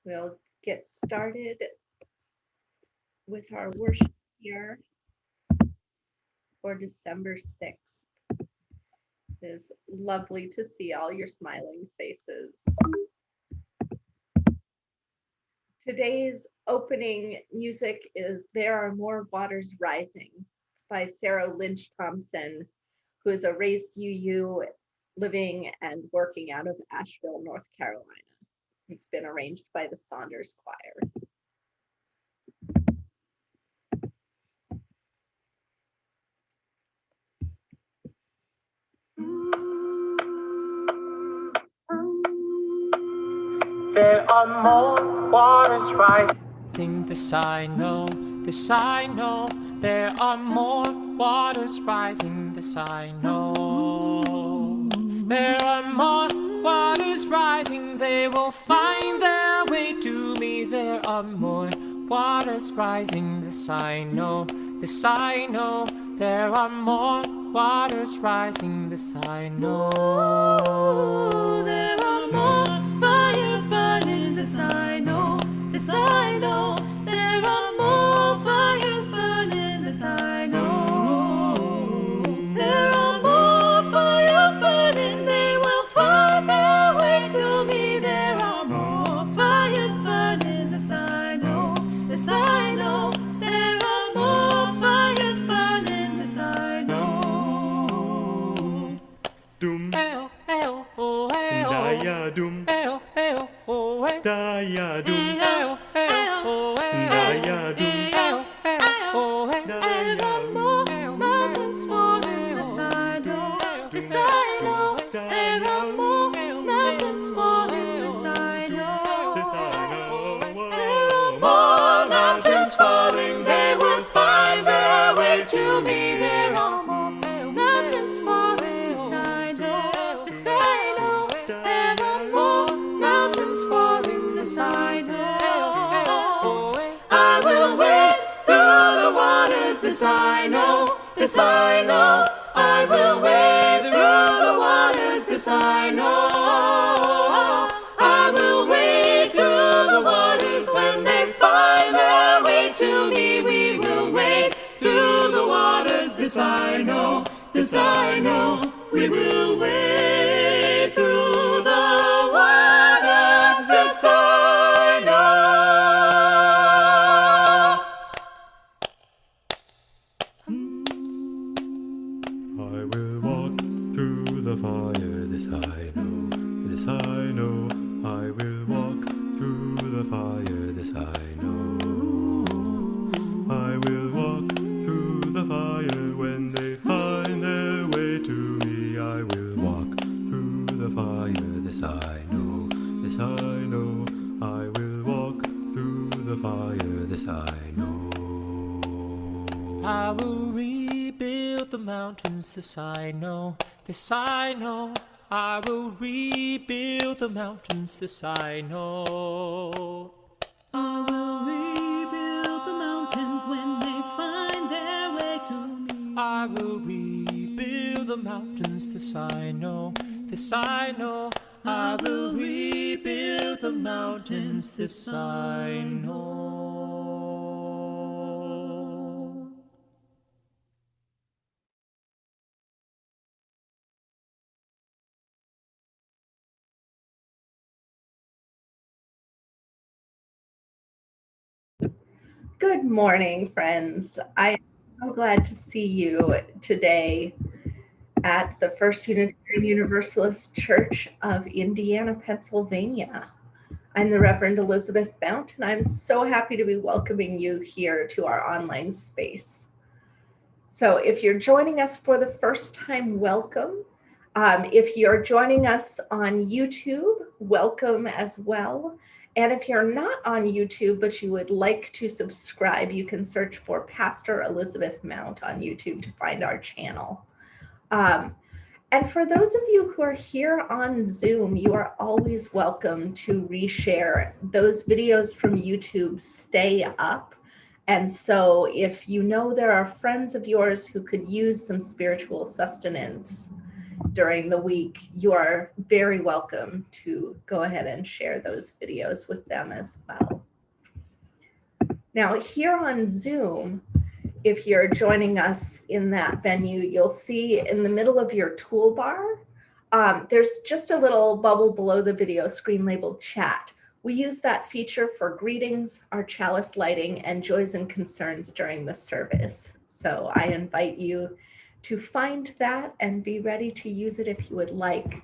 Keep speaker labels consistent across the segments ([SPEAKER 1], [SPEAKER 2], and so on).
[SPEAKER 1] We'll get started with our worship here for December 6th. It is lovely to see all your smiling faces. Today's opening music is There Are More Waters Rising. It's by Lynch Thompson, who is a raised UU living and working out of Asheville, North Carolina. It's been arranged by the Saunders Choir.
[SPEAKER 2] There are more waters rising, this I know, this I know. There are more waters rising, this I know. There are more waters rising, they will find their way to me. There are more waters rising, this I know, this I know. There are more waters rising, this I know. There are more fires burning, this I know, this I know. There are more fires burning, this I know. There are more fires burning, they will find their way to me. There are more fires burning, this I know, this I know. There are more fires burning, this I know.
[SPEAKER 3] Doom.
[SPEAKER 2] Hey, hey, oh, hey, oh.
[SPEAKER 3] Daya doom.
[SPEAKER 2] Hey, hey, oh, hey.
[SPEAKER 3] Daya doom.
[SPEAKER 2] Hey, hey, oh, hey.
[SPEAKER 3] Daya doom.
[SPEAKER 2] Hey, hey, oh, hey.
[SPEAKER 3] Daya
[SPEAKER 2] There are more mountains falling, this I know, this I know. There are more mountains falling, this I know.
[SPEAKER 3] This I know.
[SPEAKER 2] There are more mountains falling, they will find their way to me. There are more mountains falling, this I know, this I know. There are more mountains falling, this I know. I will wade through the waters, this I know, this I know. I will wade through the waters, this I know. I will wade through the waters when they find their way to me. We will wade through the waters, this I know, this I know. We will wade through the waters, this I know.
[SPEAKER 3] I will walk through the fire, this I know, this I know. I will walk through the fire, this I know. I will walk through the fire when they find their way to me. I will walk through the fire, this I know, this I know. I will walk through the fire, this I know.
[SPEAKER 2] I will rebuild the mountains, this I know, this I know. I will rebuild the mountains, this I know.
[SPEAKER 4] I will rebuild the mountains when they find their way to me.
[SPEAKER 2] I will rebuild the mountains, this I know, this I know. I will rebuild the mountains, this I know.
[SPEAKER 1] Good morning, friends. I am so glad to see you today at the First Unitarian Universalist Church of Indiana, Pennsylvania. I'm the Reverend Elizabeth Blount, and I'm so happy to be welcoming you here to our online space. So if you're joining us for the first time, welcome. If you're joining us on YouTube, welcome as well. And if you're not on YouTube, but you would like to subscribe, you can search for Pastor Elizabeth Mount on YouTube to find our channel. And for those of you who are here on Zoom, you are always welcome to reshare. Those videos from YouTube stay up. And so if you know there are friends of yours who could use some spiritual sustenance, during the week, you are very welcome to go ahead and share those videos with them as well. Now, here on Zoom, if you're joining us in that venue, you'll see in the middle of your toolbar, there's just a little bubble below the video screen labeled chat. We use that feature for greetings, our chalice lighting, and joys and concerns during the service. So I invite you to find that and be ready to use it if you would like.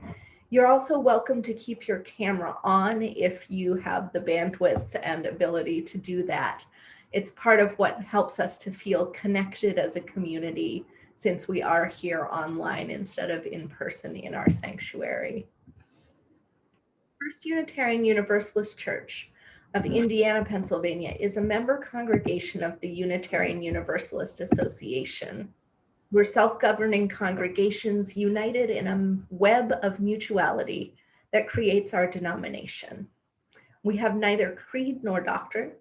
[SPEAKER 1] You're also welcome to keep your camera on if you have the bandwidth and ability to do that. It's part of what helps us to feel connected as a community, since we are here online instead of in person in our sanctuary. First Unitarian Universalist Church of Indiana, Pennsylvania is a member congregation of the Unitarian Universalist Association. We're self-governing congregations united in a web of mutuality that creates our denomination. We have neither creed nor doctrine,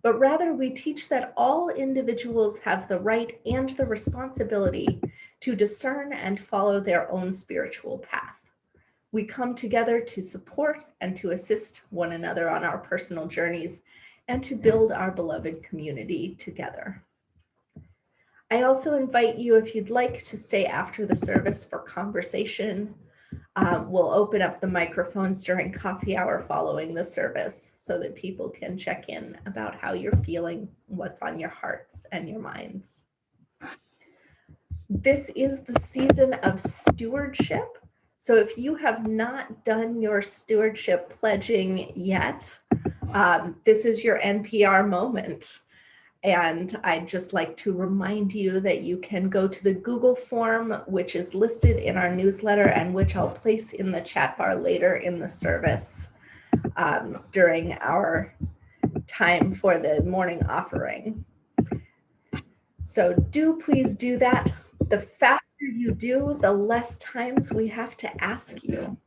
[SPEAKER 1] but rather we teach that all individuals have the right and the responsibility to discern and follow their own spiritual path. We come together to support and to assist one another on our personal journeys and to build our beloved community together. I also invite you, if you'd like, to stay after the service for conversation. We'll open up the microphones during coffee hour following the service so that people can check in about how you're feeling, what's on your hearts and your minds. This is the season of stewardship. So if you have not done your stewardship pledging yet, this is your NPR moment. And I'd just like to remind you that you can go to the Google form, which is listed in our newsletter and which I'll place in the chat bar later in the service during our time for the morning offering. So please do that. The faster you do, the less times we have to ask you,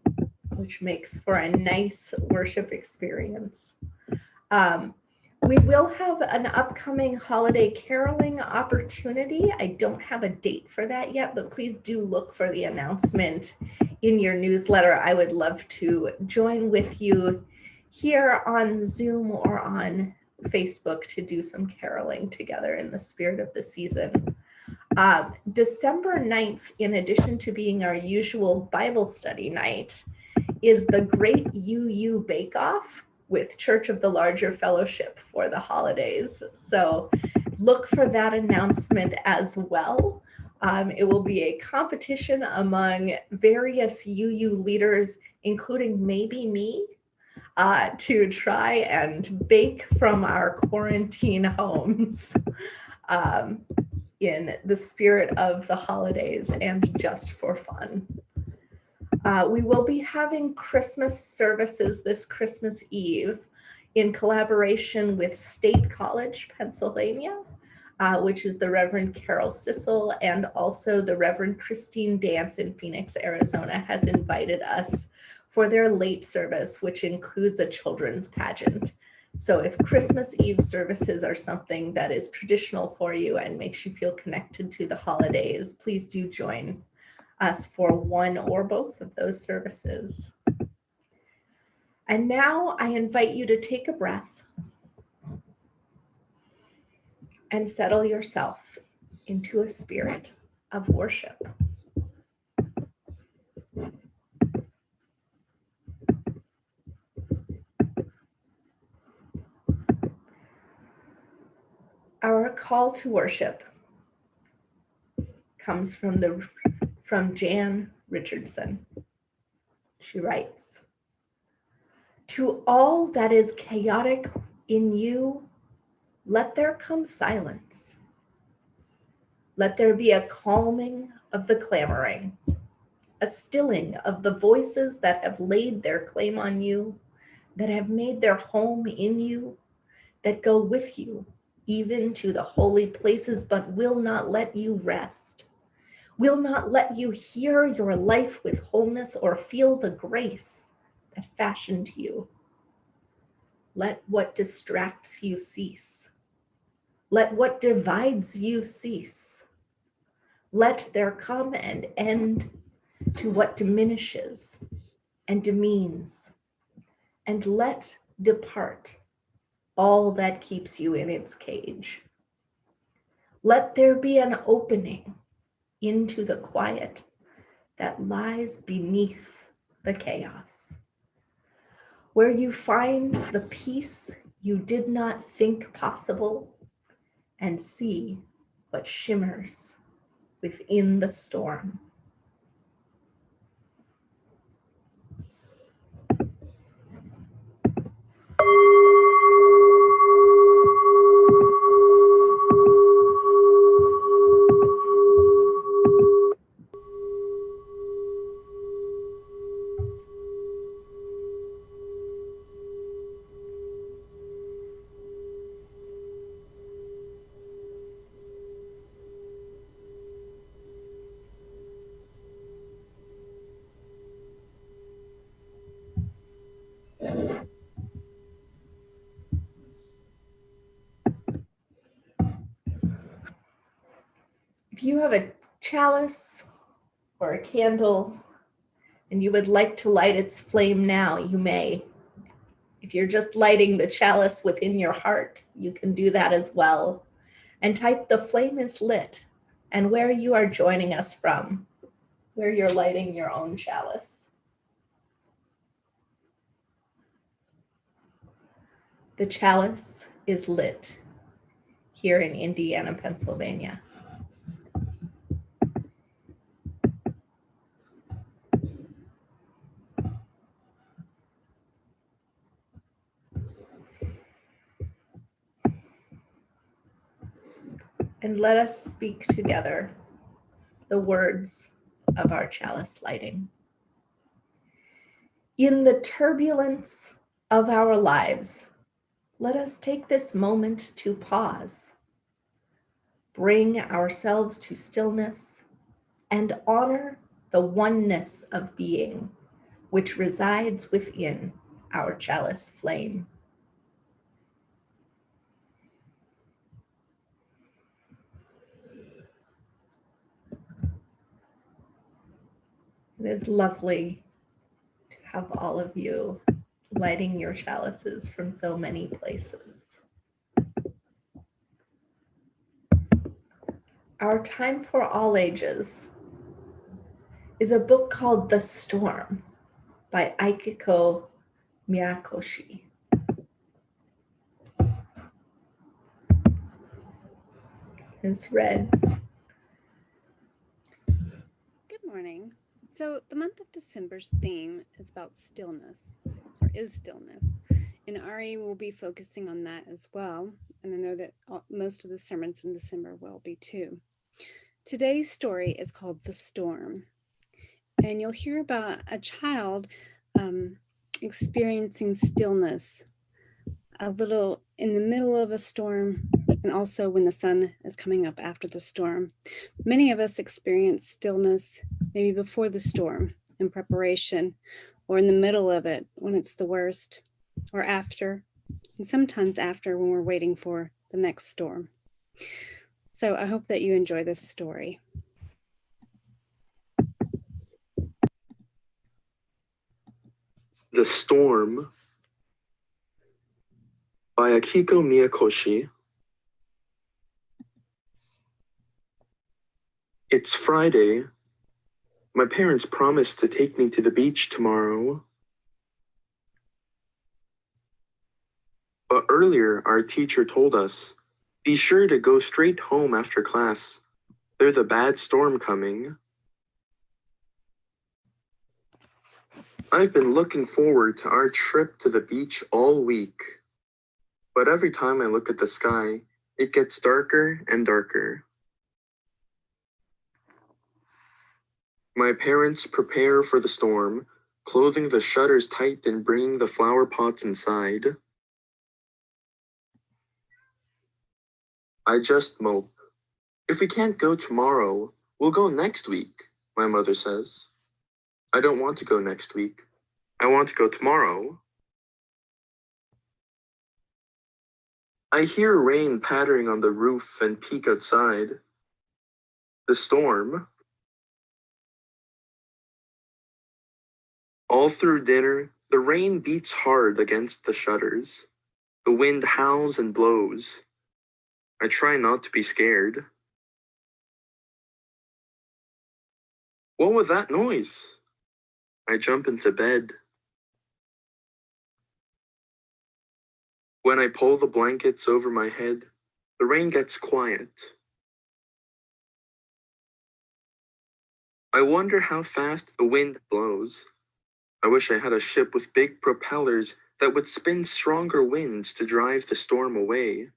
[SPEAKER 1] which makes for a nice worship experience. We will have an upcoming holiday caroling opportunity. I don't have a date for that yet, but please do look for the announcement in your newsletter. I would love to join with you here on Zoom or on Facebook to do some caroling together in the spirit of the season. December 9th, in addition to being our usual Bible study night, is the Great UU Bake Off with Church of the Larger Fellowship for the holidays. So look for that announcement as well. It will be a competition among various UU leaders, including maybe me, to try and bake from our quarantine homes in the spirit of the holidays and just for fun. We will be having Christmas services this Christmas Eve in collaboration with State College, Pennsylvania, which is the Reverend Carol Sissel, and also the Reverend Christine Dance in Phoenix, Arizona, has invited us for their late service, which includes a children's pageant. So if Christmas Eve services are something that is traditional for you and makes you feel connected to the holidays, please do join us for one or both of those services. And now I invite you to take a breath and settle yourself into a spirit of worship. Our call to worship comes from Jan Richardson. She writes, "To all that is chaotic in you, let there come silence. Let there be a calming of the clamoring, a stilling of the voices that have laid their claim on you, that have made their home in you, that go with you even to the holy places, but will not let you rest, will not let you hear your life with wholeness or feel the grace that fashioned you. Let what distracts you cease. Let what divides you cease. Let there come an end to what diminishes and demeans, and let depart all that keeps you in its cage. Let there be an opening into the quiet that lies beneath the chaos, where you find the peace you did not think possible and see what shimmers within the storm. If you have a chalice or a candle and you would like to light its flame now, you may. If you're just lighting the chalice within your heart, you can do that as well. And type "the flame is lit" and where you are joining us from, where you're lighting your own chalice. The chalice is lit here in Indiana, Pennsylvania. And let us speak together the words of our chalice lighting. In the turbulence of our lives, let us take this moment to pause, bring ourselves to stillness, and honor the oneness of being which resides within our chalice flame. It is lovely to have all of you lighting your chalices from so many places. Our Time for All Ages is a book called The Storm by Akiko Miyakoshi. It's read.
[SPEAKER 5] Good morning. So the month of December's theme is about stillness, or is stillness. And Ari will be focusing on that as well. And I know that most of the sermons in December will be too. Today's story is called The Storm. And you'll hear about a child experiencing stillness a little in the middle of a storm, and also when the sun is coming up after the storm. Many of us experience stillness maybe before the storm in preparation, or in the middle of it when it's the worst, or after, and sometimes after when we're waiting for the next storm. So I hope that you enjoy this story.
[SPEAKER 6] The Storm by Akiko Miyakoshi. It's Friday. My parents promised to take me to the beach tomorrow. But earlier, our teacher told us, be sure to go straight home after class. There's a bad storm coming. I've been looking forward to our trip to the beach all week. But every time I look at the sky, it gets darker and darker. My parents prepare for the storm, closing the shutters tight and bringing the flower pots inside. I just mope. If we can't go tomorrow, we'll go next week, my mother says. I don't want to go next week. I want to go tomorrow. I hear rain pattering on the roof and peek outside. The storm. All through dinner, the rain beats hard against the shutters. The wind howls and blows. I try not to be scared. What was that noise? I jump into bed. When I pull the blankets over my head, the rain gets quiet. I wonder how fast the wind blows. I wish I had a ship with big propellers that would spin stronger winds to drive the storm away.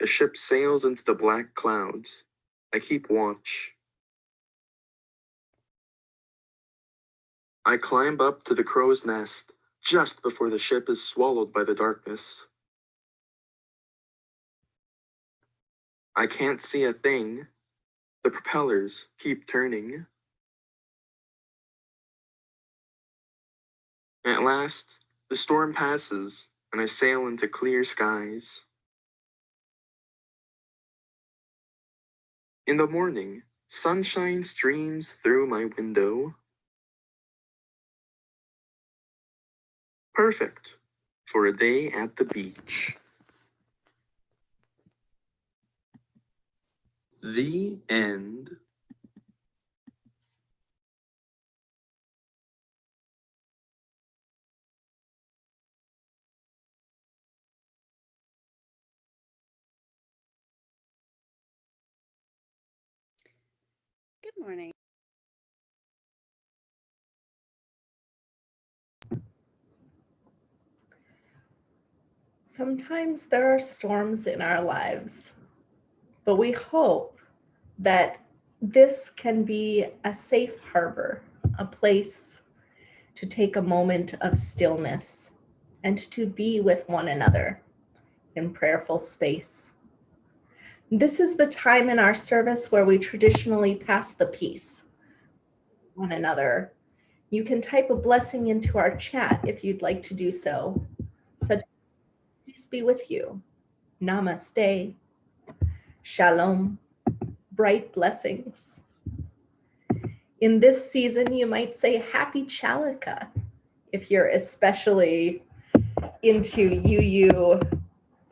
[SPEAKER 6] The ship sails into the black clouds. I keep watch. I climb up to the crow's nest just before the ship is swallowed by the darkness. I can't see a thing. The propellers keep turning. At last, the storm passes, and I sail into clear skies. In the morning, sunshine streams through my window. Perfect for a day at the beach. The end.
[SPEAKER 5] Good morning.
[SPEAKER 1] Sometimes there are storms in our lives, but we hope that this can be a safe harbor, a place to take a moment of stillness and to be with one another in prayerful space. This is the time in our service where we traditionally pass the peace to one another. You can type a blessing into our chat if you'd like to do so, such as peace be with you, namaste, shalom, bright blessings. In this season, you might say happy Chalaka if you're especially into UU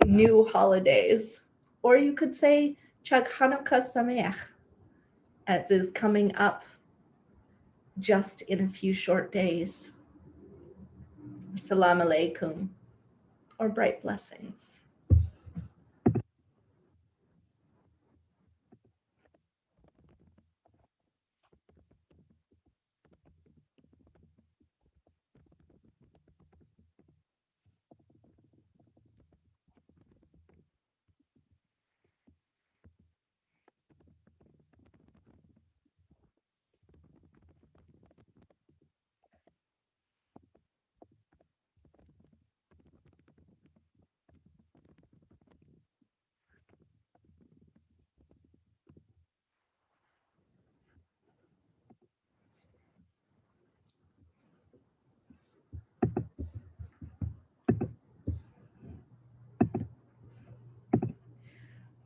[SPEAKER 1] new holidays. Or you could say Chag Hanukkah Sameach, as is coming up just in a few short days. Salam alaikum, or bright blessings.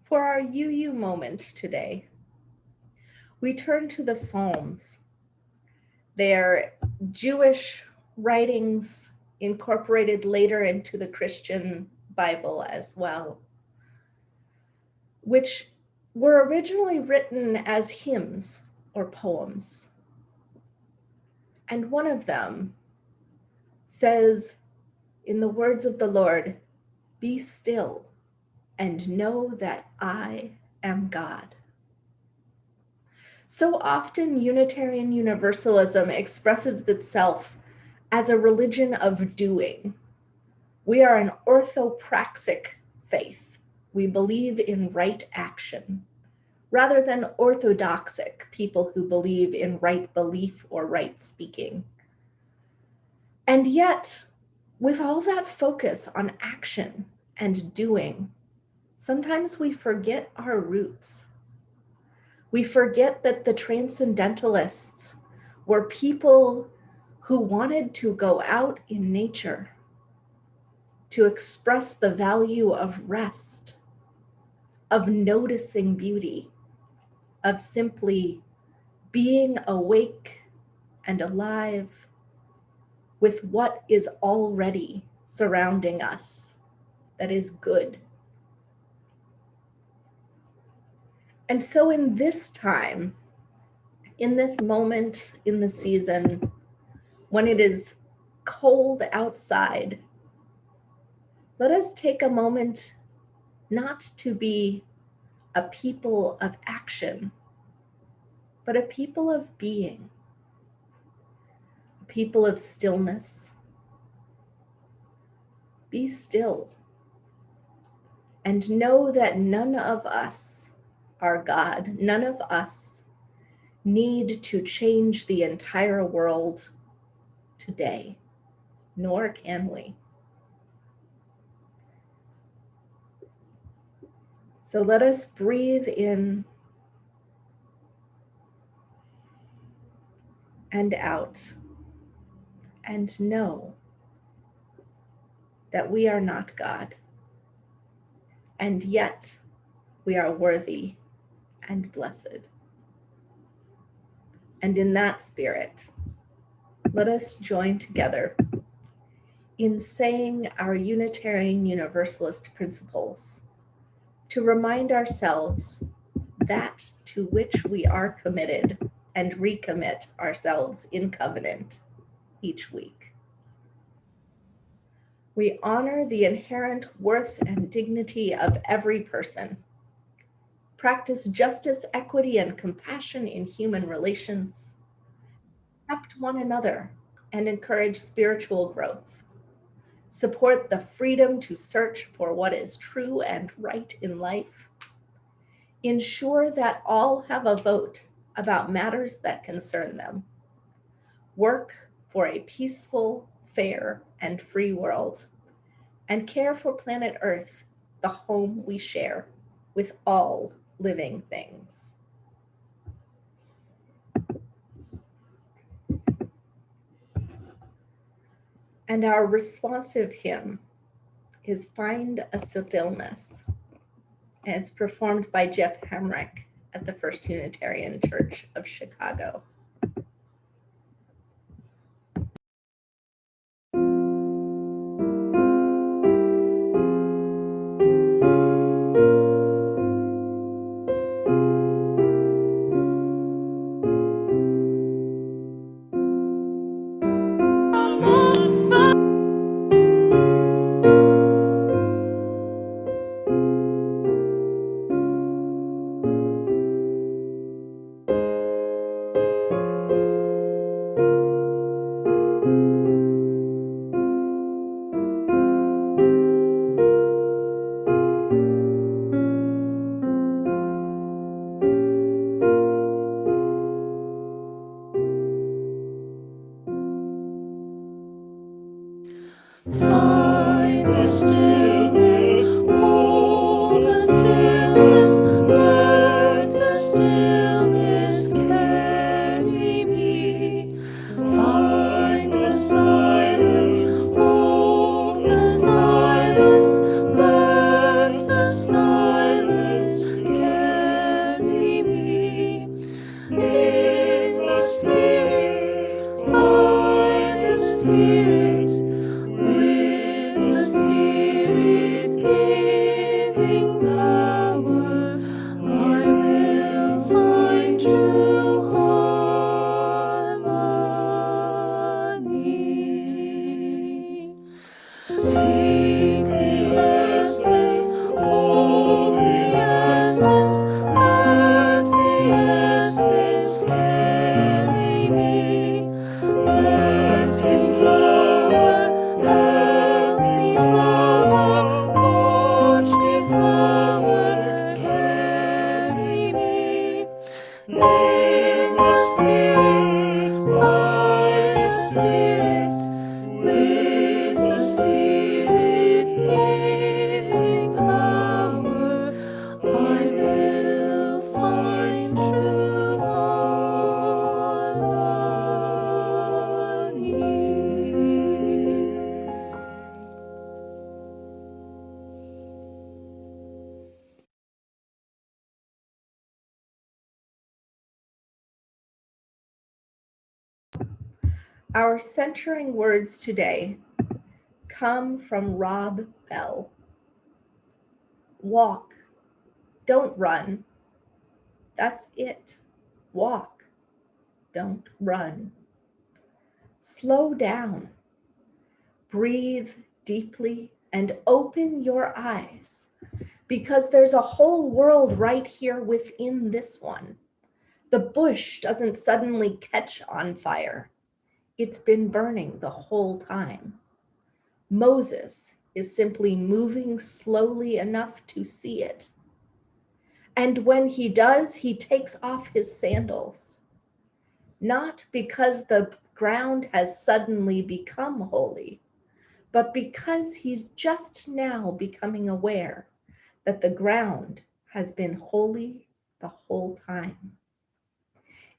[SPEAKER 1] For our UU moment today, we turn to the Psalms. They're Jewish writings incorporated later into the Christian Bible as well, which were originally written as hymns or poems. And one of them says, in the words of the Lord, "Be still and know that I am God." So often Unitarian Universalism expresses itself as a religion of doing. We are an orthopraxic faith. We believe in right action, rather than orthodoxic, people who believe in right belief or right speaking. And yet, with all that focus on action and doing, sometimes we forget our roots. We forget that the transcendentalists were people who wanted to go out in nature to express the value of rest, of noticing beauty, of simply being awake and alive with what is already surrounding us that is good. And so in this time, in this moment in the season, when it is cold outside, let us take a moment not to be a people of action, but a people of being, a people of stillness. Be still and know that none of us are God. None of us need to change the entire world today, nor can we. So let us breathe in and out and know that we are not God, and yet we are worthy and blessed. And in that spirit, let us join together in saying our Unitarian Universalist principles to remind ourselves that to which we are committed and recommit ourselves in covenant each week. We honor the inherent worth and dignity of every person, practice justice, equity, and compassion in human relations, accept one another, and encourage spiritual growth, support the freedom to search for what is true and right in life, ensure that all have a vote about matters that concern them, work for a peaceful, fair, and free world, and care for planet Earth, the home we share with all living things. And our responsive hymn is Find a Stillness, and it's performed by Jeff Hemrick at the First Unitarian Church of Chicago.
[SPEAKER 2] Find the stillness, hold the stillness, let the stillness carry me. Find the silence, hold the silence, let the silence carry me. In the Spirit, by the Spirit, with the Spirit.
[SPEAKER 1] Our centering words today come from Rob Bell. Walk, don't run. That's it. Walk, don't run. Slow down. Breathe deeply and open your eyes, because there's a whole world right here within this one. The bush doesn't suddenly catch on fire. It's been burning the whole time. Moses is simply moving slowly enough to see it. And when he does, he takes off his sandals. Not because the ground has suddenly become holy, but because he's just now becoming aware that the ground has been holy the whole time.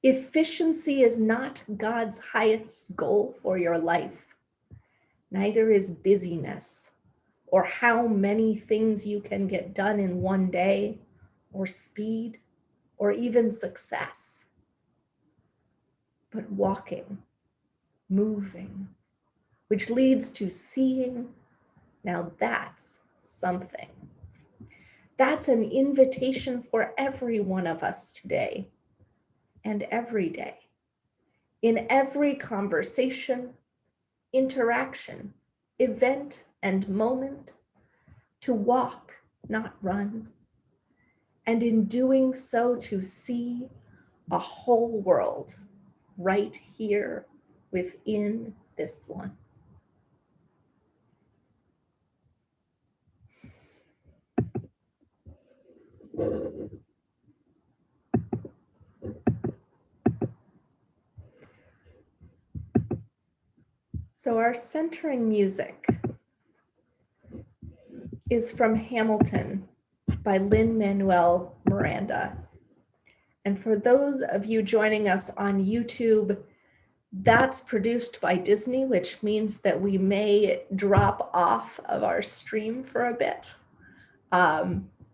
[SPEAKER 1] Efficiency is not God's highest goal for your life. Neither is busyness, or how many things you can get done in one day, or speed, or even success. But walking, moving, which leads to seeing, now that's something. That's an invitation for every one of us today and every day, in every conversation, interaction, event, and moment, to walk, not run, and in doing so to see a whole world right here within this one. So our centering music is from Hamilton by Lin-Manuel Miranda. And for those of you joining us on YouTube, that's produced by Disney, which means that we may drop off of our stream for a bit,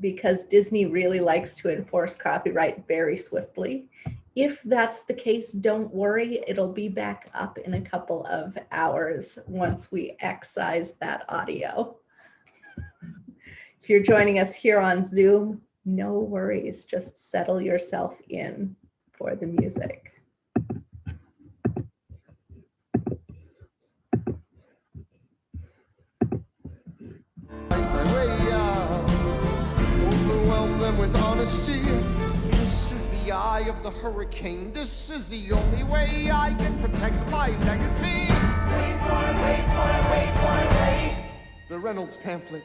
[SPEAKER 1] because Disney really likes to enforce copyright very swiftly. If that's the case, don't worry, it'll be back up in a couple of hours once we excise that audio. If you're joining us here on Zoom, no worries, just settle yourself in for the music.
[SPEAKER 7] Overwhelm them with honesty. This is the eye of the hurricane. This is the only way I can protect my legacy. Wait for it, wait for it, wait for it, wait. The Reynolds pamphlet.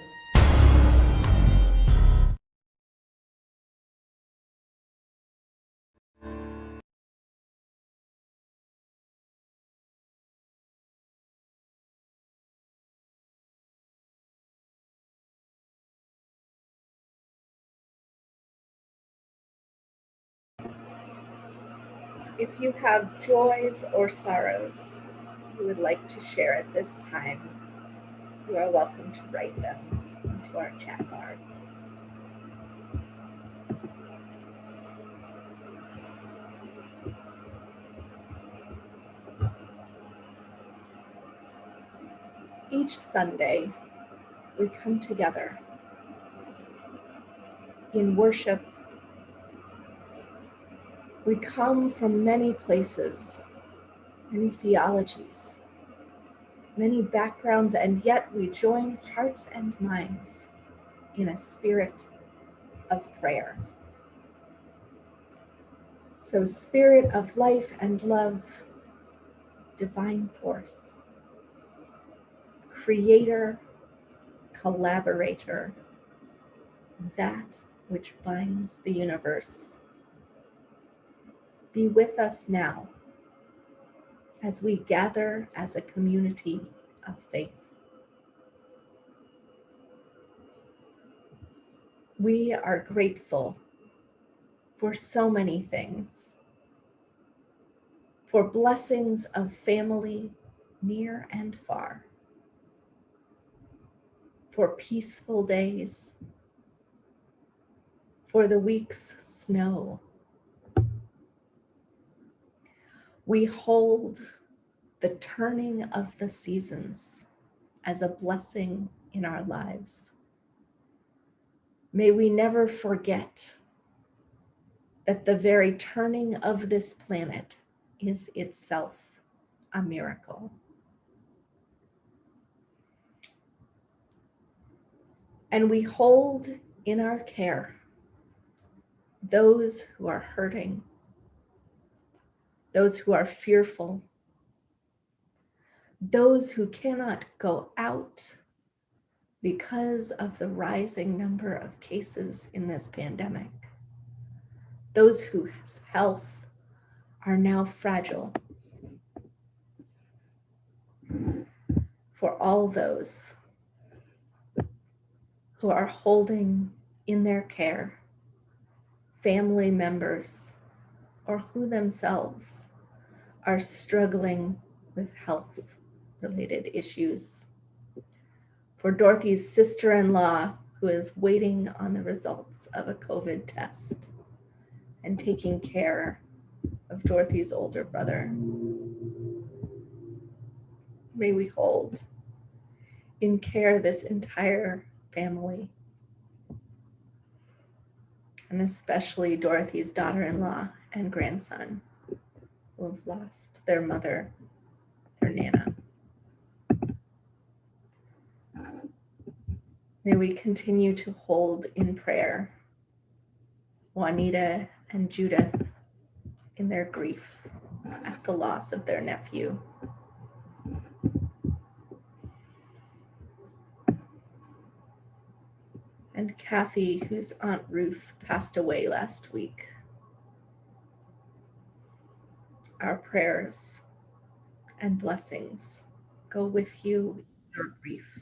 [SPEAKER 1] If you have joys or sorrows you would like to share at this time, you are welcome to write them into our chat bar. Each Sunday, we come together in worship. We come from many places, many theologies, many backgrounds, and yet we join hearts and minds in a spirit of prayer. So, spirit of life and love, divine force, creator, collaborator, that which binds the universe, be with us now as we gather as a community of faith. We are grateful for so many things, for blessings of family near and far, for peaceful days, for the week's snow. We hold the turning of the seasons as a blessing in our lives. May we never forget that the very turning of this planet is itself a miracle. And we hold in our care those who are hurting, those who are fearful, those who cannot go out because of the rising number of cases in this pandemic, those whose health are now fragile. For all those who are holding in their care family members or who themselves are struggling with health-related issues. For Dorothy's sister-in-law, who is waiting on the results of a COVID test and taking care of Dorothy's older brother. May we hold in care this entire family, and especially Dorothy's daughter-in-law and grandson, who have lost their mother, their Nana. May we continue to hold in prayer Juanita and Judith in their grief at the loss of their nephew. And Kathy, whose Aunt Ruth passed away last week. Our prayers and blessings go with you in your grief.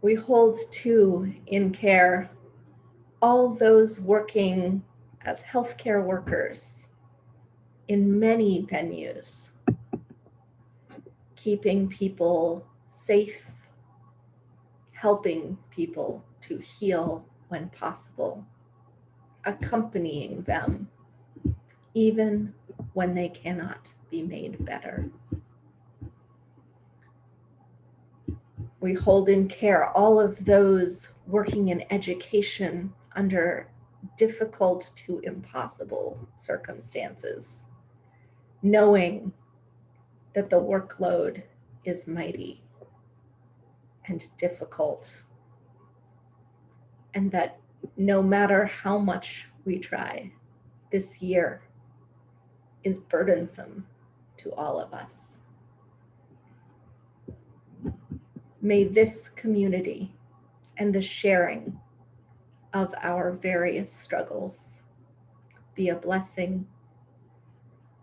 [SPEAKER 1] We hold too in care all those working as healthcare workers in many venues, keeping people safe, helping people to heal when possible, accompanying them even when they cannot be made better. We hold in care all of those working in education under difficult to impossible circumstances, knowing that the workload is mighty and difficult, and that no matter how much we try, this year is burdensome to all of us. May this community and the sharing of our various struggles be a blessing,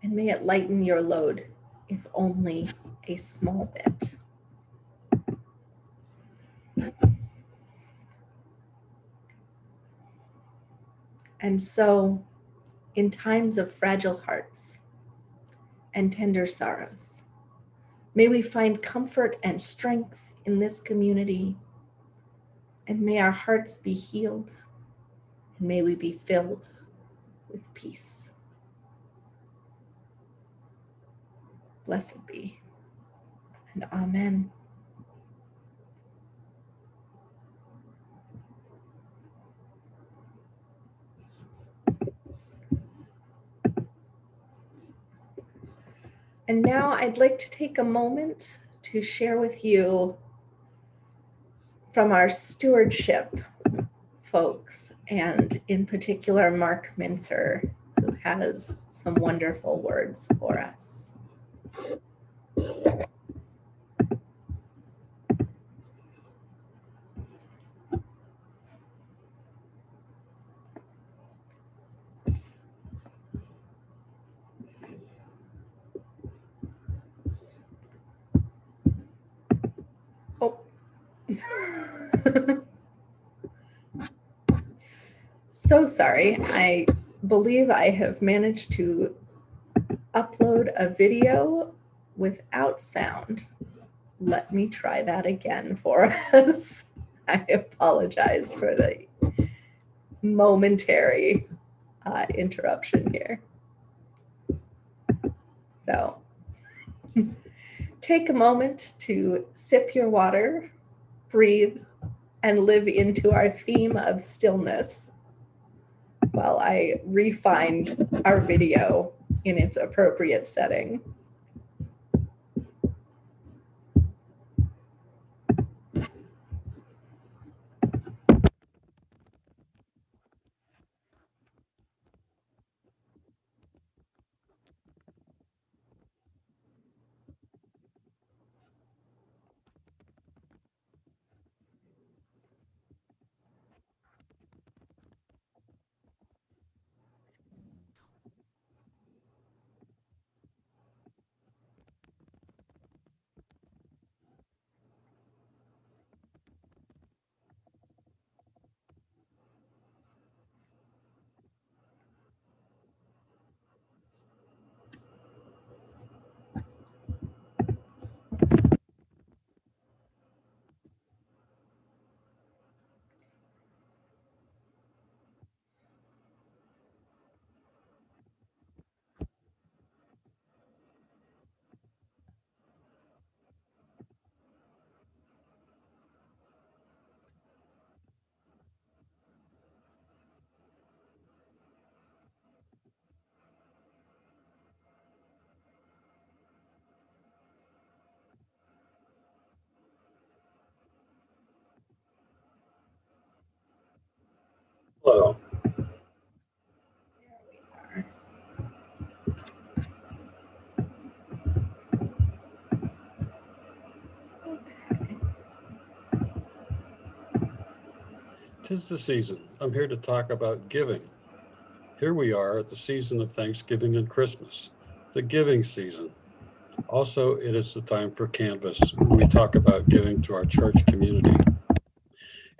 [SPEAKER 1] and may it lighten your load, if only a small bit. And so, in times of fragile hearts and tender sorrows, may we find comfort and strength in this community, and may our hearts be healed, and may we be filled with peace. Blessed be, and amen. And now I'd like to take a moment to share with you from our stewardship folks, and in particular, Mark Mincer, who has some wonderful words for us. Oh. So sorry. I believe I have managed to upload a video without sound. Let me try that again for us. I apologize for the momentary interruption here. So take a moment to sip your water, breathe, and live into our theme of stillness while I refined our video in its appropriate setting.
[SPEAKER 8] Hello. Tis the season. I'm here to talk about giving. Here we are at the season of Thanksgiving and Christmas, the giving season. Also, it is the time for Canvas when we talk about giving to our church community.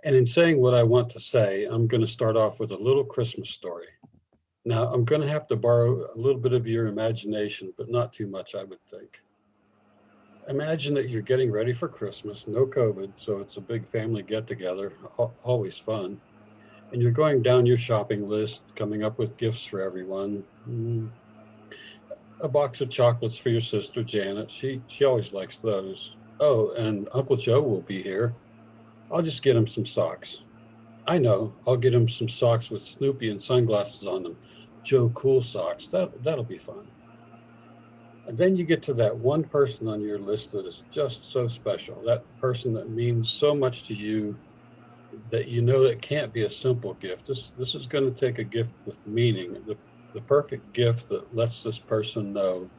[SPEAKER 8] And in saying what I want to say, I'm going to start off with a little Christmas story. Now, I'm going to have to borrow a little bit of your imagination, but not too much, I would think. Imagine that you're getting ready for Christmas, no COVID, so it's a big family get together, always fun. And you're going down your shopping list, coming up with gifts for everyone. A box of chocolates for your sister, Janet. She always likes those. Oh, and Uncle Joe will be here. I'll just get him some socks. I know, I'll get him some socks with Snoopy and sunglasses on them. Joe Cool socks, that'll be fun. And then you get to that one person on your list that is just so special, that person that means so much to you that you know that can't be a simple gift. This is going to take a gift with meaning, the perfect gift that lets this person know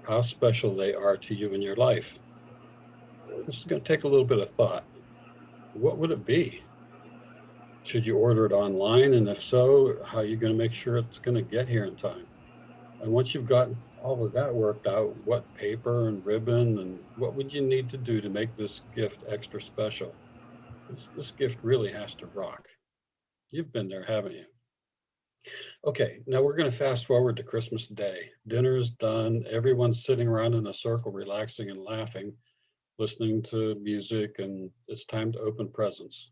[SPEAKER 8] how special they are to you in your life. This is going to take a little bit of thought. What would it be? Should you order it online? And if so, how are you going to make sure it's going to get here in time? And once you've gotten all of that worked out, what paper and ribbon and what would you need to do to make this gift extra special? This gift really has to rock. You've been there, haven't you? Okay, now we're going to fast forward to Christmas Day. Dinner's done. Everyone's sitting around in a circle, relaxing and laughing, listening to music, and it's time to open presents.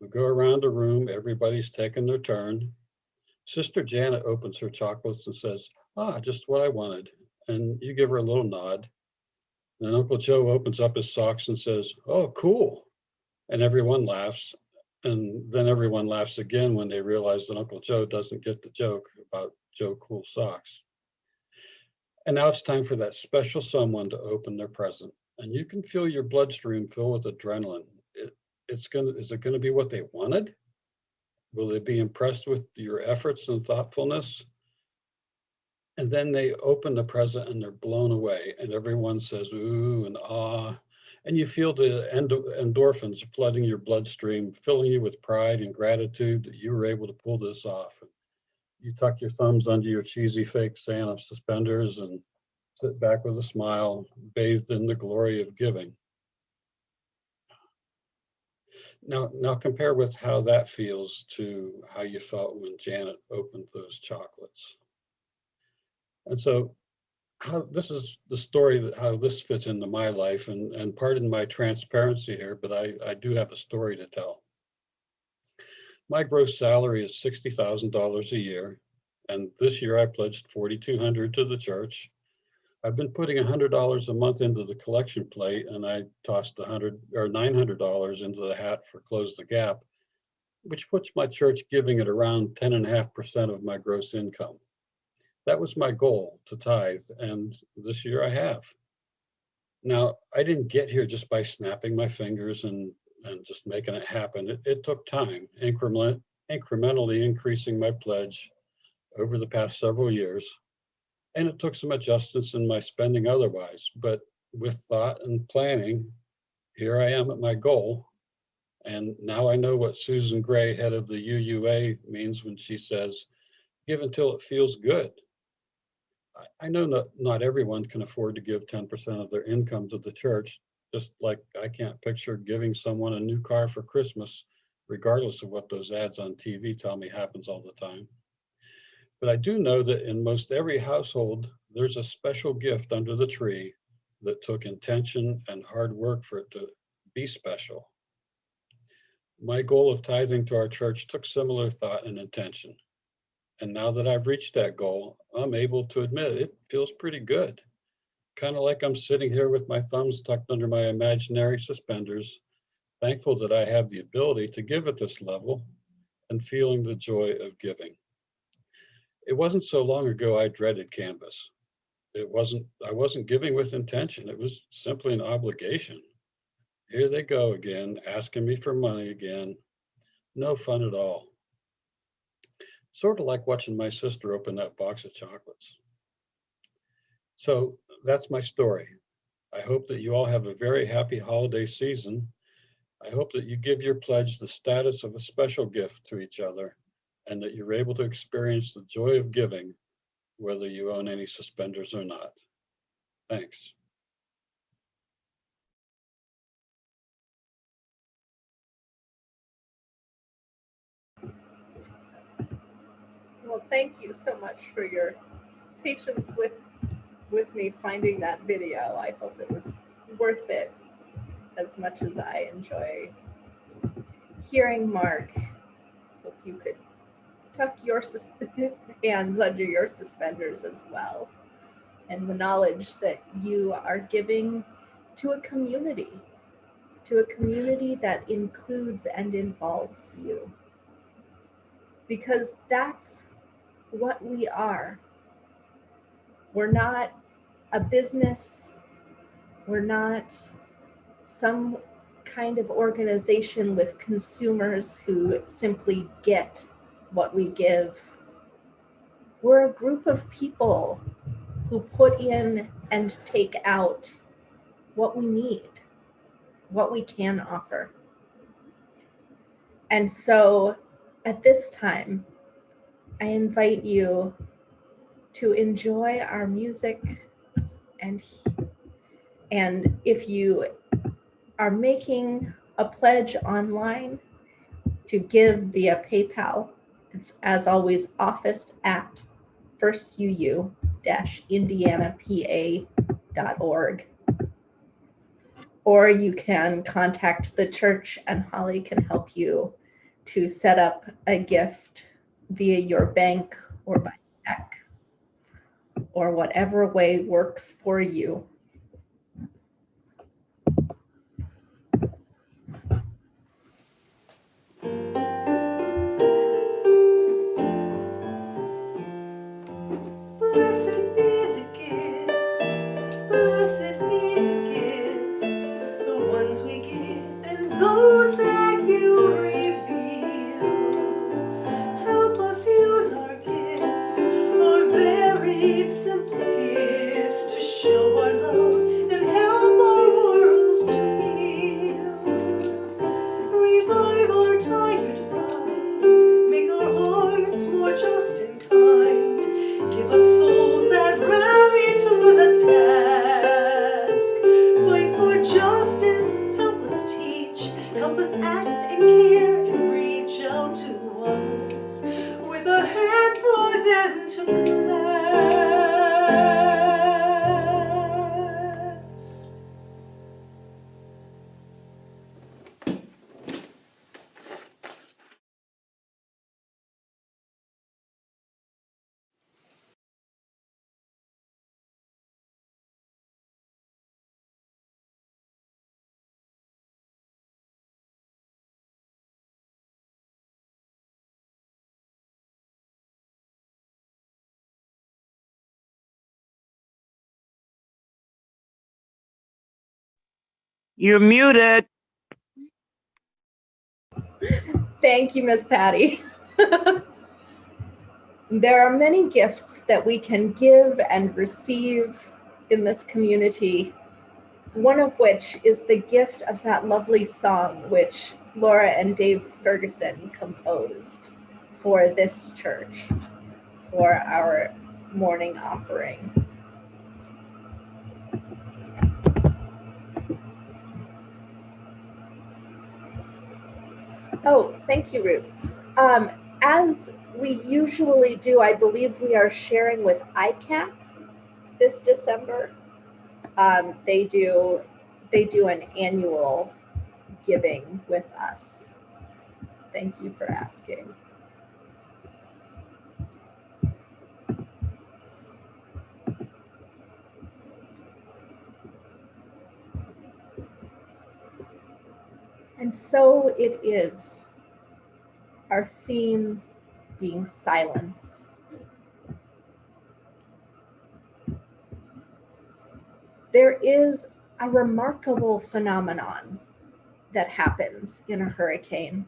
[SPEAKER 8] We go around the room. Everybody's taking their turn. Sister Janet opens her chocolates and says, just what I wanted. And you give her a little nod. And Uncle Joe opens up his socks and says, oh, cool. And everyone laughs. And then everyone laughs again when they realize that Uncle Joe doesn't get the joke about Joe Cool socks. And now it's time for that special someone to open their present. And you can feel your bloodstream fill with adrenaline. Is it going to be what they wanted? Will they be impressed with your efforts and thoughtfulness? And then they open the present and they're blown away. And everyone says, ooh, and ah. And you feel the endorphins flooding your bloodstream, filling you with pride and gratitude that you were able to pull this off. You tuck your thumbs under your cheesy fake Santa suspenders and sit back with a smile, bathed in the glory of giving. Now compare with how that feels to how you felt when Janet opened those chocolates. And so this is the story that how this fits into my life, and pardon my transparency here, but I do have a story to tell. My gross salary is $60,000 a year. And this year I pledged $4,200 to the church. I've been putting $100 a month into the collection plate, and I tossed $900 into the hat for Close the Gap, which puts my church giving at around 10.5% of my gross income. That was my goal, to tithe, and this year I have. Now, I didn't get here just by snapping my fingers and just making it happen. It took time, incrementally increasing my pledge over the past several years. And it took some adjustments in my spending otherwise, but with thought and planning, here I am at my goal. And now I know what Susan Gray, head of the UUA, means when she says, give until it feels good. I know not everyone can afford to give 10% of their income to the church, just like I can't picture giving someone a new car for Christmas, regardless of what those ads on TV tell me happens all the time. But I do know that in most every household, there's a special gift under the tree that took intention and hard work for it to be special. My goal of tithing to our church took similar thought and intention. And now that I've reached that goal, I'm able to admit it feels pretty good. Kind of like I'm sitting here with my thumbs tucked under my imaginary suspenders, thankful that I have the ability to give at this level and feeling the joy of giving. It wasn't so long ago I dreaded Canvas. I wasn't giving with intention. It was simply an obligation. Here they go again, asking me for money again. No fun at all. Sort of like watching my sister open that box of chocolates. So that's my story. I hope that you all have a very happy holiday season. I hope that you give your pledge the status of a special gift to each other, and that you're able to experience the joy of giving, whether you own any suspenders or not. Thanks.
[SPEAKER 1] Well, thank you so much for your patience with me finding that video. I hope it was worth it as much as I enjoy hearing Mark. Hope you could tuck your hands under your suspenders as well. And the knowledge that you are giving to a community that includes and involves you. Because that's what we are. We're not a business. We're not some kind of organization with consumers who simply get what we give. We're a group of people who put in and take out what we need, what we can offer. And so at this time, I invite you to enjoy our music, and if you are making a pledge online, to give via PayPal, it's as always office@firstuu-indianapa.org. Or you can contact the church and Holly can help you to set up a gift via your bank or by check, or whatever way works for you.
[SPEAKER 2] Blessed be the gifts, blessed be the gifts, the ones we give and those that you reveal. Help us use our gifts, our varied simple gifts, to show our love and help our world to heal. Revive our tired minds, make our hearts more just and kind. Give us souls that rally to the task. Fight for justice, help us teach, help us act and care and reach out to others with a hand for them to clasp.
[SPEAKER 9] You're muted.
[SPEAKER 1] Thank you, Miss Patty. There are many gifts that we can give and receive in this community, one of which is the gift of that lovely song which Laura and Dave Ferguson composed for this church, for our morning offering. Oh, thank you, Ruth. As we usually do, I believe we are sharing with ICAP this December. They do an annual giving with us. Thank you for asking. And so it is, our theme being silence. There is a remarkable phenomenon that happens in a hurricane.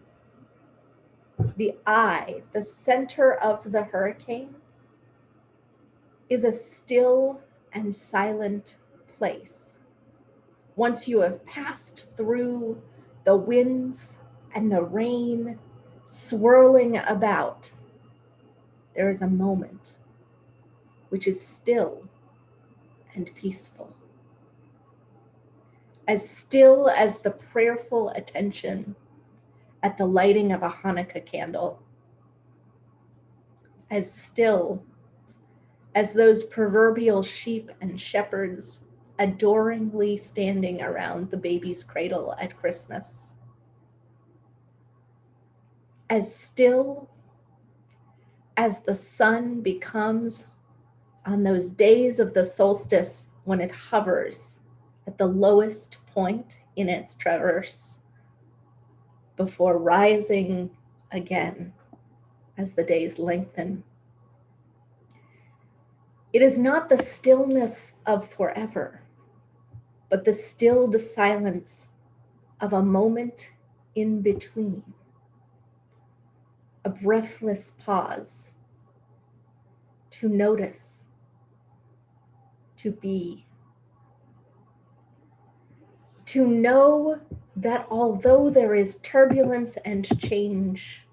[SPEAKER 1] The eye, the center of the hurricane, is a still and silent place. Once you have passed through the winds and the rain swirling about, there is a moment which is still and peaceful. As still as the prayerful attention at the lighting of a Hanukkah candle. As still as those proverbial sheep and shepherds adoringly standing around the baby's cradle at Christmas. As still as the sun becomes on those days of the solstice when it hovers at the lowest point in its traverse before rising again as the days lengthen. It is not the stillness of forever, but the stilled silence of a moment in between. A breathless pause to notice, to be. To know that although there is turbulence and change,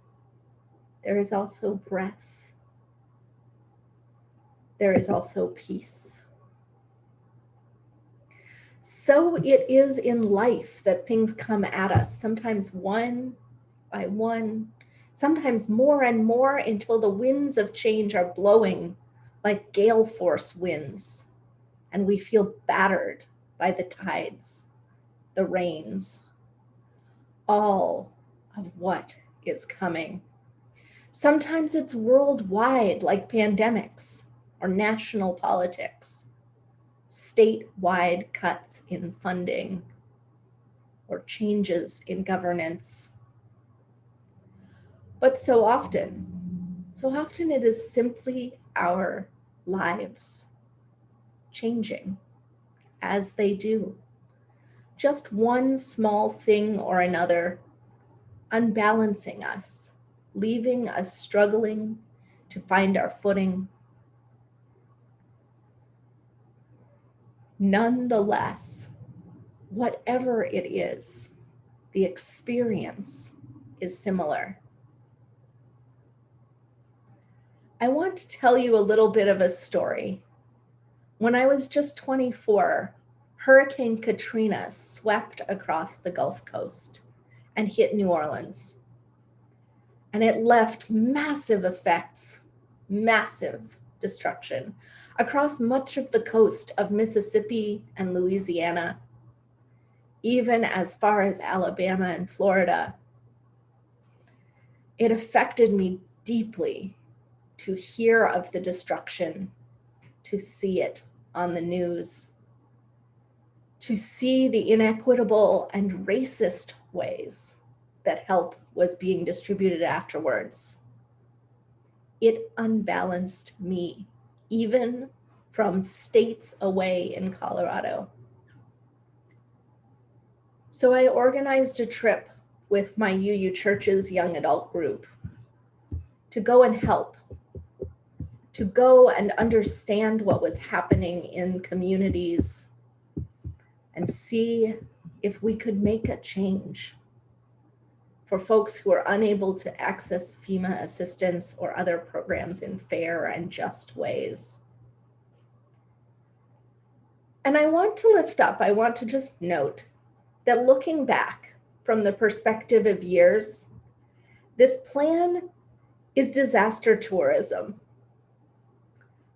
[SPEAKER 1] there is also breath. There is also peace. So it is in life that things come at us, sometimes one by one, sometimes more and more until the winds of change are blowing like gale force winds, and we feel battered by the tides, the rains, all of what is coming. Sometimes it's worldwide, like pandemics or national politics, statewide cuts in funding or changes in governance. But so often it is simply our lives changing as they do. Just one small thing or another unbalancing us, leaving us struggling to find our footing. Nonetheless, whatever it is, the experience is similar. I want to tell you a little bit of a story. When I was just 24, Hurricane Katrina swept across the Gulf Coast and hit New Orleans. And it left massive effects, massive destruction across much of the coast of Mississippi and Louisiana, even as far as Alabama and Florida. It affected me deeply to hear of the destruction, to see it on the news, to see the inequitable and racist ways that help was being distributed afterwards. It unbalanced me, even from states away in Colorado. So I organized a trip with my UU Church's young adult group to go and help, to go and understand what was happening in communities and see if we could make a change for folks who are unable to access FEMA assistance or other programs in fair and just ways. And I want to just note that looking back from the perspective of years, this plan is disaster tourism,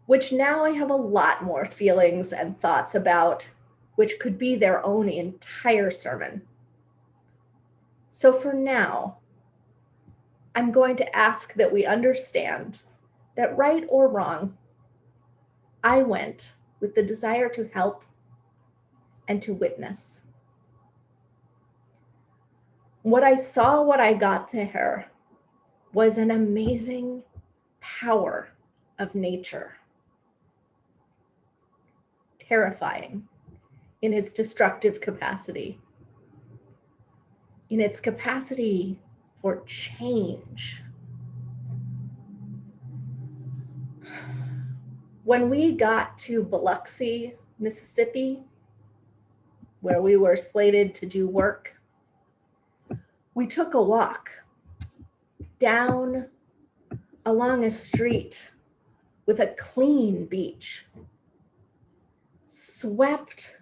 [SPEAKER 1] which now I have a lot more feelings and thoughts about, which could be their own entire sermon. So for now, I'm going to ask that we understand that, right or wrong, I went with the desire to help and to witness. What I saw, what I got there, was an amazing power of nature. Terrifying in its destructive capacity, in its capacity for change. When we got to Biloxi, Mississippi, where we were slated to do work, we took a walk down along a street with a clean beach, swept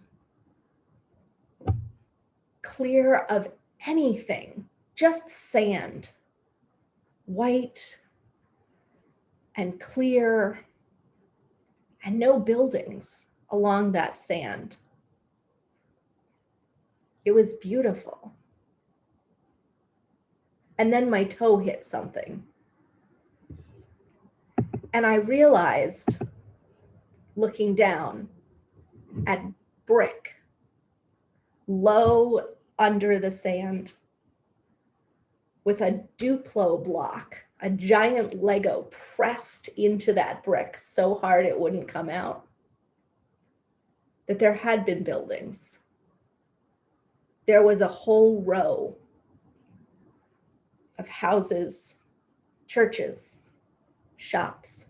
[SPEAKER 1] clear of anything, just sand, white and clear, and no buildings along that sand. It was beautiful. And then my toe hit something. And I realized, looking down at brick, low under the sand, with a Duplo block, a giant Lego pressed into that brick so hard it wouldn't come out, that there had been buildings. There was a whole row of houses, churches, shops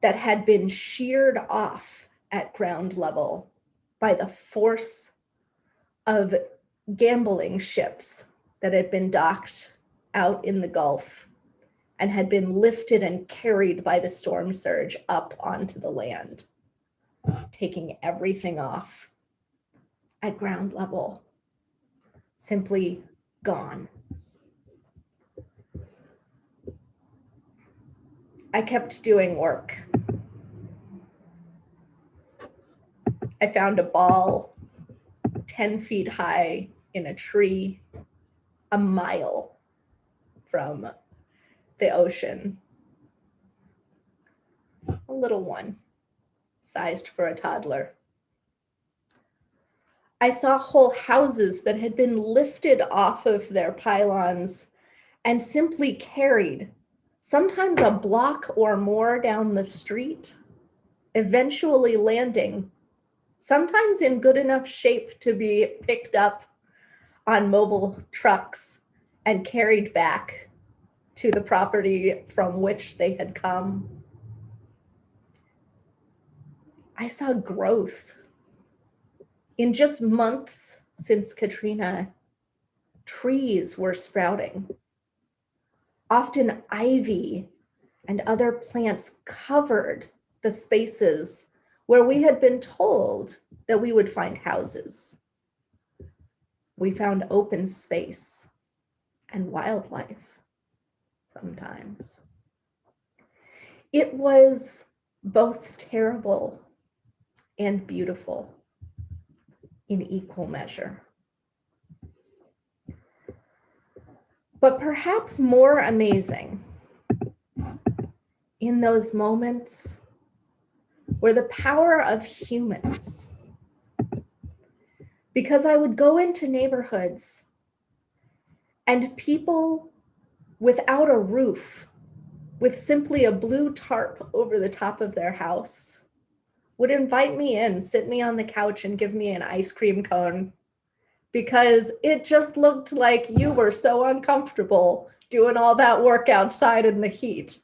[SPEAKER 1] that had been sheared off at ground level by the force of gambling ships that had been docked out in the Gulf and had been lifted and carried by the storm surge up onto the land, taking everything off at ground level, simply gone. I kept doing work. I found a ball 10 feet high in a tree, a mile from the ocean. A little one, sized for a toddler. I saw whole houses that had been lifted off of their pylons and simply carried, sometimes a block or more down the street, eventually landing, sometimes in good enough shape to be picked up on mobile trucks and carried back to the property from which they had come. I saw growth. In just months since Katrina, trees were sprouting. Often ivy and other plants covered the spaces where we had been told that we would find houses. We found open space and wildlife sometimes. It was both terrible and beautiful in equal measure. But perhaps more amazing in those moments were the power of humans. Because I would go into neighborhoods and people without a roof, with simply a blue tarp over the top of their house, would invite me in, sit me on the couch and give me an ice cream cone because it just looked like you were so uncomfortable doing all that work outside in the heat.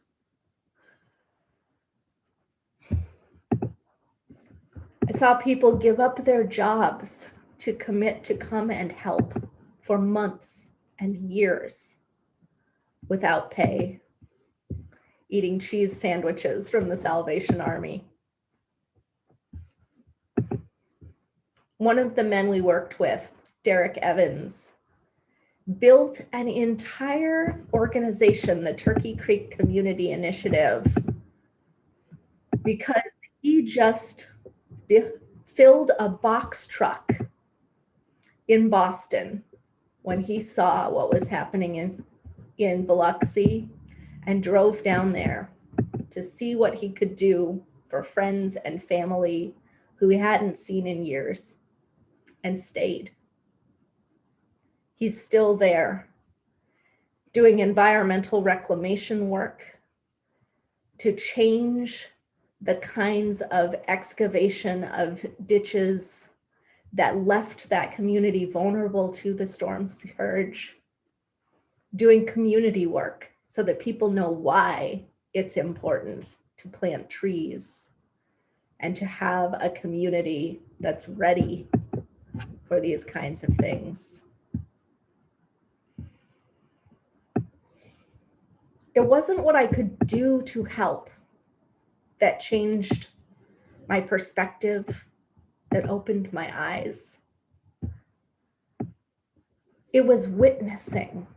[SPEAKER 1] I saw people give up their jobs to commit to come and help for months and years without pay, eating cheese sandwiches from the Salvation Army. One of the men we worked with, Derek Evans, built an entire organization, the Turkey Creek Community Initiative, because he just filled a box truck in Boston when he saw what was happening in Biloxi and drove down there to see what he could do for friends and family who he hadn't seen in years, and stayed. He's still there doing environmental reclamation work to change the kinds of excavation of ditches that left that community vulnerable to the storm surge, doing community work so that people know why it's important to plant trees and to have a community that's ready for these kinds of things. It wasn't what I could do to help that changed my perspective, that opened my eyes. It was witnessing,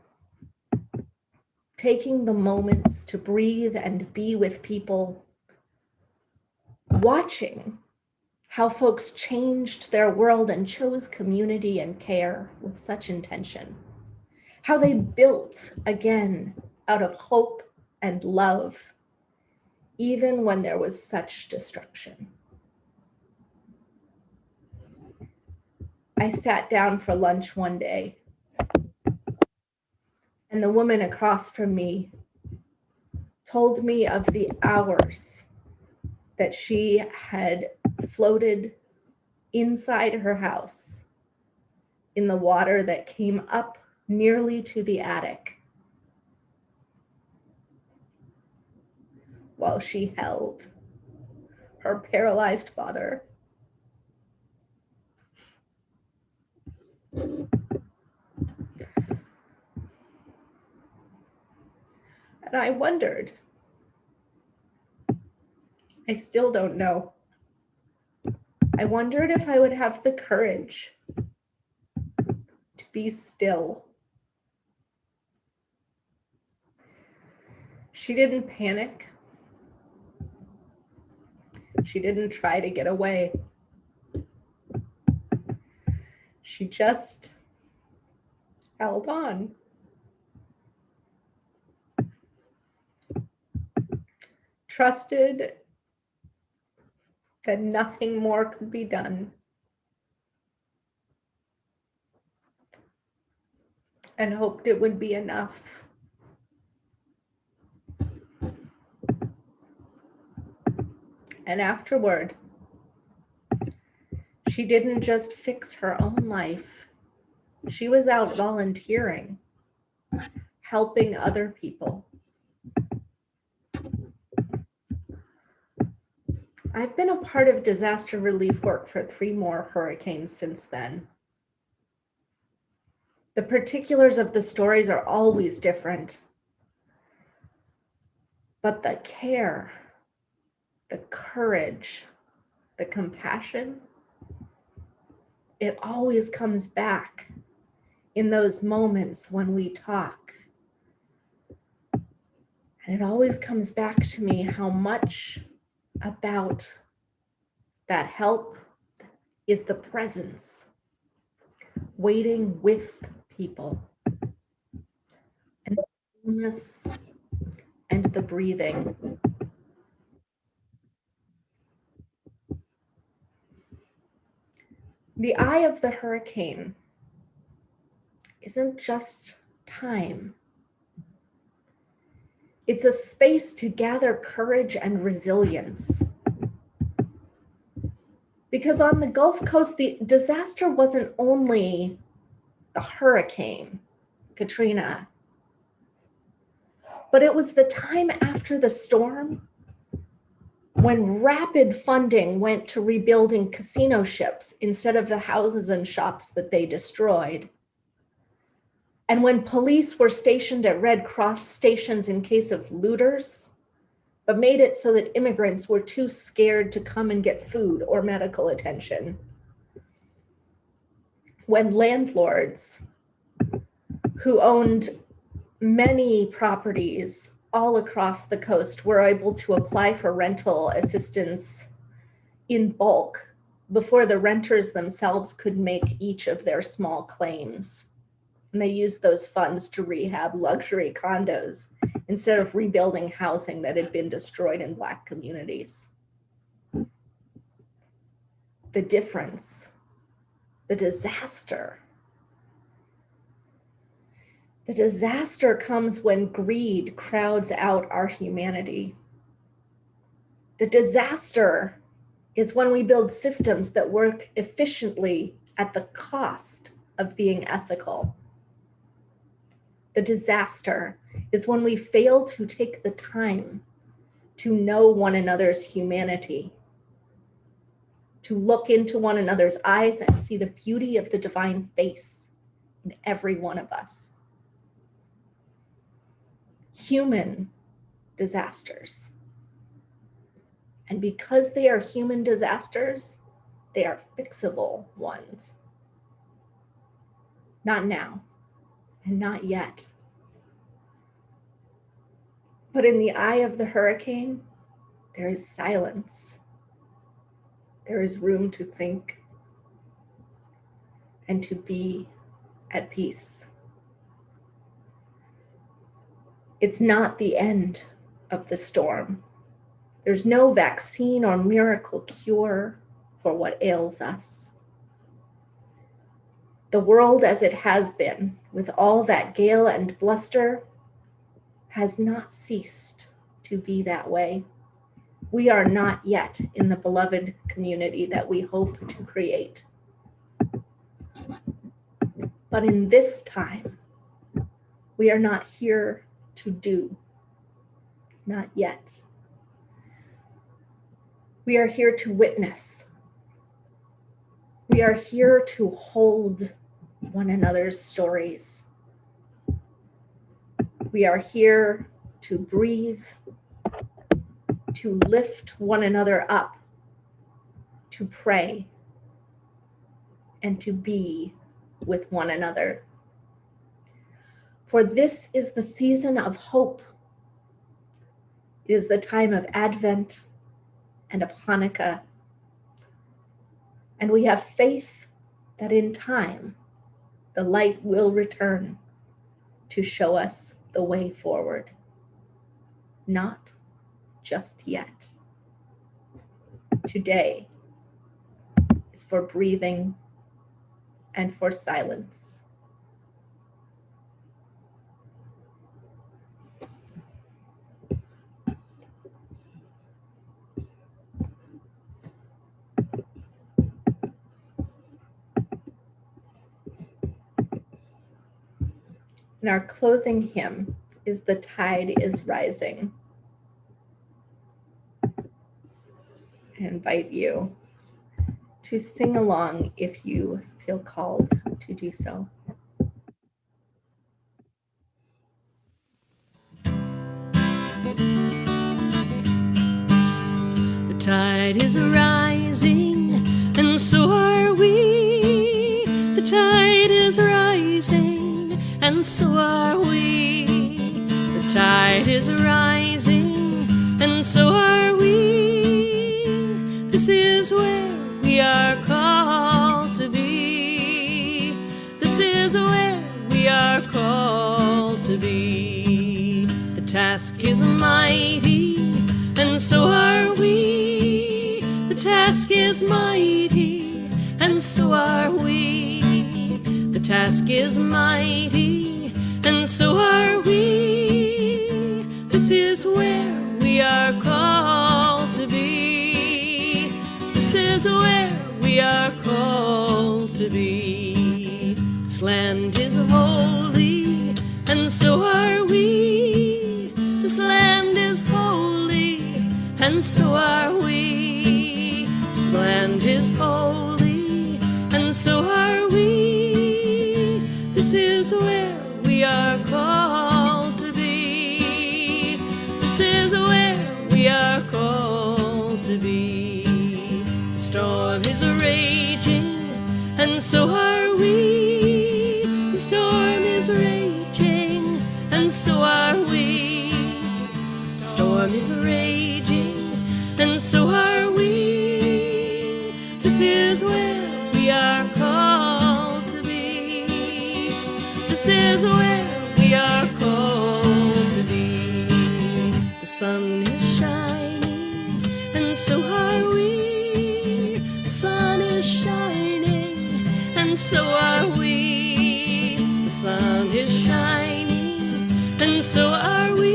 [SPEAKER 1] taking the moments to breathe and be with people, watching how folks changed their world and chose community and care with such intention, how they built again out of hope and love, even when there was such destruction. I sat down for lunch one day, and the woman across from me told me of the hours that she had floated inside her house in the water that came up nearly to the attic while she held her paralyzed father. And I wondered, I still don't know. I wondered if I would have the courage to be still. She didn't panic. She didn't try to get away. She just held on. Trusted that nothing more could be done. And hoped it would be enough. And afterward, she didn't just fix her own life. She was out volunteering, helping other people. I've been a part of disaster relief work for 3 more hurricanes since then. The particulars of the stories are always different, but the care, the courage, the compassion, it always comes back in those moments when we talk. And it always comes back to me how much about that help is the presence, waiting with people, and the stillness and the breathing. The eye of the hurricane isn't just time. It's a space to gather courage and resilience. Because on the Gulf Coast, the disaster wasn't only the hurricane, Katrina, but it was the time after the storm when rapid funding went to rebuilding casino ships instead of the houses and shops that they destroyed. And when police were stationed at Red Cross stations in case of looters, but made it so that immigrants were too scared to come and get food or medical attention. When landlords who owned many properties all across the coast were able to apply for rental assistance in bulk before the renters themselves could make each of their small claims. And they used those funds to rehab luxury condos instead of rebuilding housing that had been destroyed in Black communities. The difference, the disaster. The disaster comes when greed crowds out our humanity. The disaster is when we build systems that work efficiently at the cost of being ethical. The disaster is when we fail to take the time to know one another's humanity, to look into one another's eyes and see the beauty of the divine face in every one of us. Human disasters. And because they are human disasters, they are fixable ones. Not now. And not yet. But in the eye of the hurricane, there is silence. There is room to think and to be at peace. It's not the end of the storm. There's no vaccine or miracle cure for what ails us. The world as it has been, with all that gale and bluster, has not ceased to be that way. We are not yet in the beloved community that we hope to create. But in this time, we are not here to do, not yet. We are here to witness. We are here to hold one another's stories. We are here to breathe, to lift one another up, to pray, and to be with one another. For this is the season of hope. It is the time of Advent and of Hanukkah. And we have faith that in time, the light will return to show us the way forward. Not just yet. Today is for breathing and for silence. And our closing hymn is "The Tide is Rising." I invite you to sing along if you feel called to do so.
[SPEAKER 2] The tide is rising, and so are we. The tide is rising, and so are we. The tide is rising, and so are we. This is where we are called to be. This is where we are called to be. The task is mighty, and so are we. The task is mighty, and so are we. The task is mighty, and so are we. This is where we are called to be. This is where we are called to be. This land is holy, and so are we. This land is holy, and so are we. This land is holy, and so are we. This is where we are called to be. This is where we are called to be. The storm is raging, and so are we. The storm is raging, and so are we. The storm is raging, and so are we. This is where we are called to be. This is where we are called to be. The sun is shining, and so are we. The sun is shining, and so are we. The sun is shining, and so are we.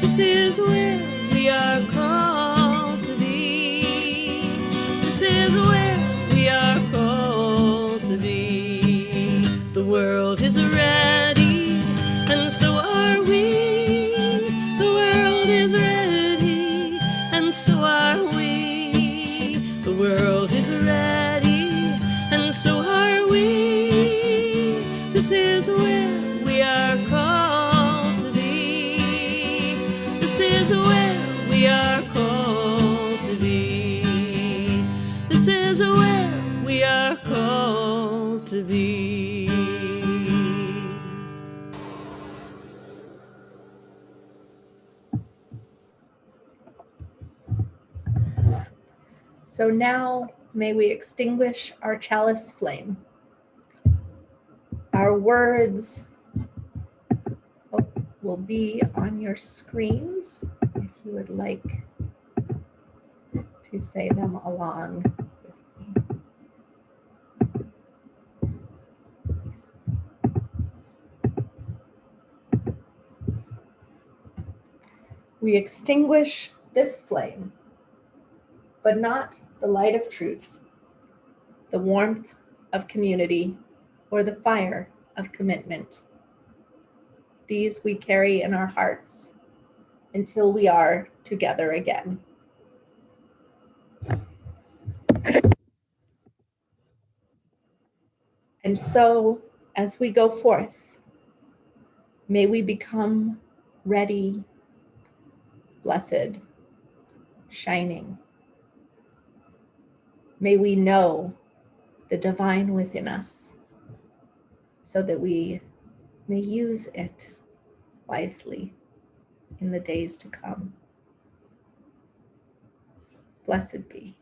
[SPEAKER 2] This is where we are called to be. This is where we are called to be. The world is ready, and so are we. The world is ready, and so are we. The world is ready, and so are we. This is where we are called to be. This is where we are called to be. This is where we are called to be.
[SPEAKER 1] So now may we extinguish our chalice flame. Our words will be on your screens if you would like to say them along with me. We extinguish this flame, but not the light of truth, the warmth of community, or the fire of commitment. These we carry in our hearts until we are together again. And so, as we go forth, may we become ready, blessed, shining. May we know the divine within us so that we may use it wisely in the days to come. Blessed be.